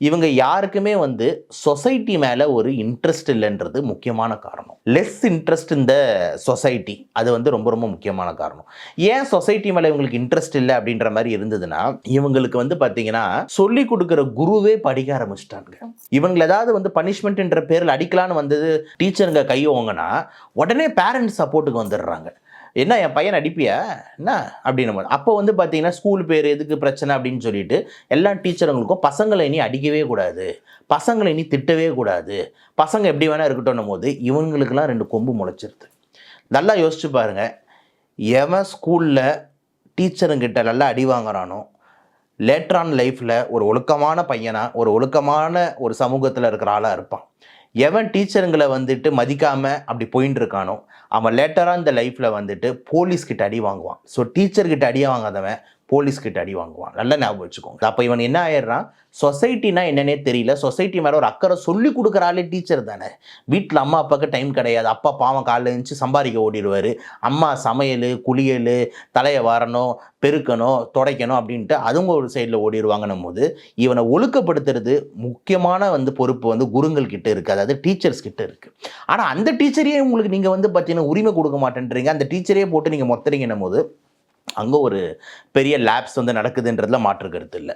இவங்க யாருக்குமே சொசைட்டி மேல ஒரு இன்ட்ரெஸ்ட் இல்லைன்றது முக்கியமான காரணம். லெஸ் இன்ட்ரெஸ்ட் இந்த சொசைட்டி அது ரொம்ப ரொம்ப முக்கியமான காரணம். ஏன் சொசைட்டி மேல இவங்களுக்கு இன்ட்ரெஸ்ட் இல்லை அப்படின்ற மாதிரி இருந்ததுன்னா, இவங்களுக்கு பார்த்தீங்கன்னா சொல்லி கொடுக்குற குருவே படிக்க ஆரம்பிச்சிட்டாங்க. இவங்க ஏதாவது பனிஷ்மெண்ட்ன்ற பேரில் அடிக்கலான்னு வந்தது டீச்சருங்க கை ஓங்கினா உடனே பேரண்ட்ஸ் சப்போர்ட்டுக்கு வந்துடுறாங்க. என்ன என் பையன் அடிப்பியா என்ன அப்படின்னு அப்போ பார்த்தீங்கன்னா ஸ்கூல் பேர் எதுக்கு பிரச்சனை அப்படின்னு சொல்லிட்டு எல்லா டீச்சருங்களுக்கும் பசங்களை இனி அடிக்கவே கூடாது, பசங்களை இனி திட்டவே கூடாது, பசங்க எப்படி வேணா இருக்கட்டும் போது இவங்களுக்கெல்லாம் 2 கொம்பு முளைச்சிருது. நல்லா யோசிச்சு பாருங்க, எவன் ஸ்கூலில் டீச்சருங்கிட்ட நல்லா அடி வாங்குறானோ லேட்டர் ஆன் லைஃப்பில் ஒரு ஒழுக்கமான பையனா ஒரு ஒழுக்கமான ஒரு சமூகத்தில் இருக்கிற ஆளாக இருப்பான். எவன் டீச்சருங்களை மதிக்காமல் அப்படி போயின்னு இருக்கானோ அவன் லேட்டராக இந்த லைஃப்பில் போலீஸ்கிட்ட அடி வாங்குவான். ஸோ டீச்சர்கிட்ட அடியை வாங்காதவன் போலீஸ்கிட்ட அடி வாங்குவான். நல்லா ஞாபகம் வச்சுக்கோங்க. அப்போ இவன் என்ன ஆயிடுறான், சொசைட்டினா என்னன்னே தெரியல, சொசைட்டி மேலே ஒரு அக்கறை சொல்லி கொடுக்குறாலே டீச்சர் தானே. வீட்டில் அம்மா அப்பாவுக்கு டைம் கிடையாது, அப்பா பாவம் காலைல எழுந்துச்சு சம்பாதிக்க ஓடிடுவார், அம்மா சமையல் குளியல் தலையை வாரணும் பெருக்கணும் துடைக்கணும் அப்படின்ட்டு அதுங்க ஒரு சைடில் ஓடிடுவாங்கன்னும் போது இவனை ஒழுக்கப்படுத்துறது முக்கியமான பொறுப்பு குருங்கள் கிட்ட இருக்குது, அதாவது டீச்சர்ஸ் கிட்ட இருக்குது. ஆனால் அந்த டீச்சரையே உங்களுக்கு நீங்கள் பார்த்தீங்கன்னா உரிமை கொடுக்க மாட்டேன்றீங்க, அந்த டீச்சரையே போட்டு நீங்கள் மொத்தறீங்கன்னும் போது அங்கே ஒரு பெரிய லேப்ஸ் நடக்குதுன்றதுல மாற்று கருத்து இல்லை.